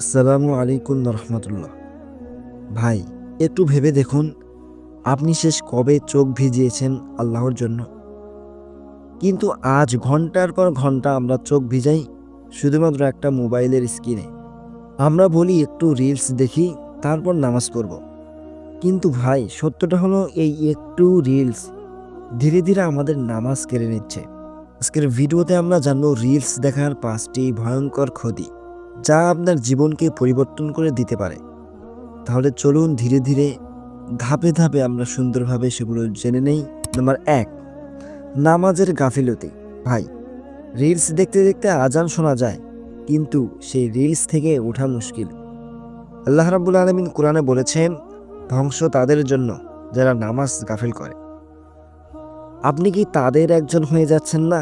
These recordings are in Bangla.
আসসালামু আলাইকুম রহমতুল্লাহ। ভাই, একটু ভেবে দেখুন, আপনি শেষ কবে চোখ ভিজিয়েছেন আল্লাহর জন্য? কিন্তু আজ ঘন্টার পর ঘন্টা আমরা চোখ ভিজাই শুধুমাত্র একটা মোবাইলের স্ক্রিনে। আমরা বলি একটু রিলস দেখি, তারপর নামাজ পড়ব। কিন্তু ভাই, সত্যটা হলো এই একটু রিলস ধীরে ধীরে আমাদের নামাজ কেড়ে নিচ্ছে। আজকের ভিডিওতে আমরা জানবো রিলস দেখার 5টি ভয়ঙ্কর ক্ষতি, যা আপনার জীবনকে পরিবর্তন করে দিতে পারে। তাহলে চলুন ধীরে ধীরে ধাপে ধাপে আমরা সুন্দরভাবে সেগুলো জেনে নেই। নাম্বার 1, নামাজের গাফিলতি। ভাই, রিলস দেখতে দেখতে আজান শোনা যায়, কিন্তু সেই রিলস থেকে ওঠা মুশকিল। আল্লাহ রাব্বুল আলামিন কোরআনে বলেছেন, ধ্বংস তাদের জন্য যারা নামাজ গাফিল করে। আপনি কি তাদের একজন হয়ে যাচ্ছেন না?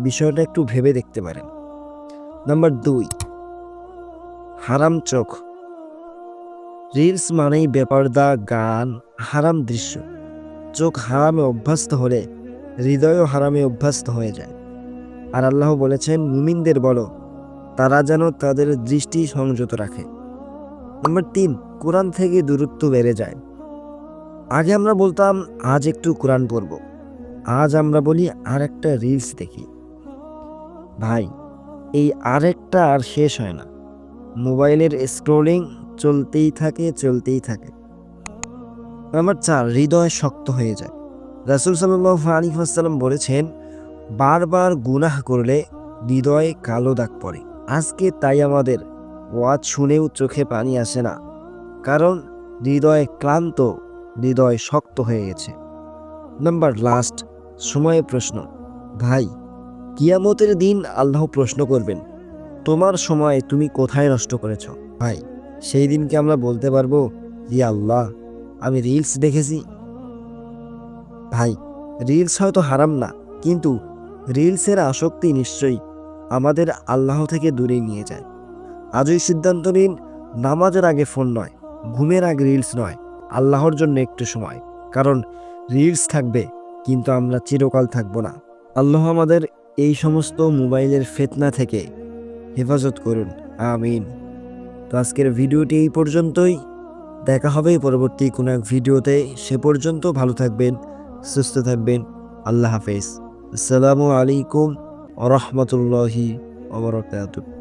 বিষয়টা একটু ভেবে দেখতে পারেন। নাম্বার 2, হারাম চোখ। রিলস মানেই বেপরদা গান, হারাম দৃশ্য। চোখ হারামে অভ্যস্ত হলে হৃদয়ও হারামে অভ্যস্ত হয়ে যায়। আর আল্লাহ বলেছেন, মুমিনদের বলো তারা যেন তাদের দৃষ্টি সংযত রাখে। নাম্বার 3, কোরআন থেকে দূরত্ব বেড়ে যায়। আগে আমরা বলতাম আজ একটু কোরআন পড়ব, আজ আমরা বলি আর একটা রিলস দেখি। ভাই, এই আরেকটা আর শেষ হয় না। মোবাইলের স্ক্রোলিং চলতেই থাকে চলতেই থাকে। নাম্বার 4, হৃদয় শক্ত হয়ে যায়। রাসূল সাল্লাল্লাহু আলাইহি ওয়াসাল্লাম বলেছেন, বারবার গুনাহ করলে হৃদয়ে কালো দাগ পড়ে। আজকে তাই আমাদের ওয়াজ শুনেও চোখে পানি আসে না, কারণ হৃদয় ক্লান্ত, হৃদয় শক্ত হয়ে গেছে। নাম্বার লাস্ট, সময়ের প্রশ্ন। ভাই, কিয়ামতের দিন আল্লাহ প্রশ্ন করবেন, তোমার সময় তুমি কোথায় নষ্ট করেছ? ভাই, সেই দিনকে আমরা বলতে পারবো, জি আল্লাহ, আমি রিলস দেখেছি। ভাই, রিলস হয়তো হারাম না, কিন্তু রিলসের আসক্তি নিশ্চয়ই আমাদের আল্লাহ থেকে দূরে নিয়ে যায়। আজই সিদ্ধান্ত নিন, নামাজের আগে ফোন নয়, ঘুমের আগে রিলস নয়, আল্লাহর জন্য একটু সময়। কারণ রিলস থাকবে, কিন্তু আমরা চিরকাল থাকবো না। আল্লাহ আমাদের এই সমস্ত মোবাইলের ফিতনা থেকে হেফাজত করুন, আমিন। তো আজকের ভিডিওটি এই পর্যন্তই। দেখা হবে পরবর্তী কোনো এক ভিডিওতে। সে পর্যন্ত ভালো থাকবেন, সুস্থ থাকবেন। আল্লাহ হাফেজ। আসসালামু আলাইকুম ওয়া রাহমাতুল্লাহি ওয়া বারাকাতুহু।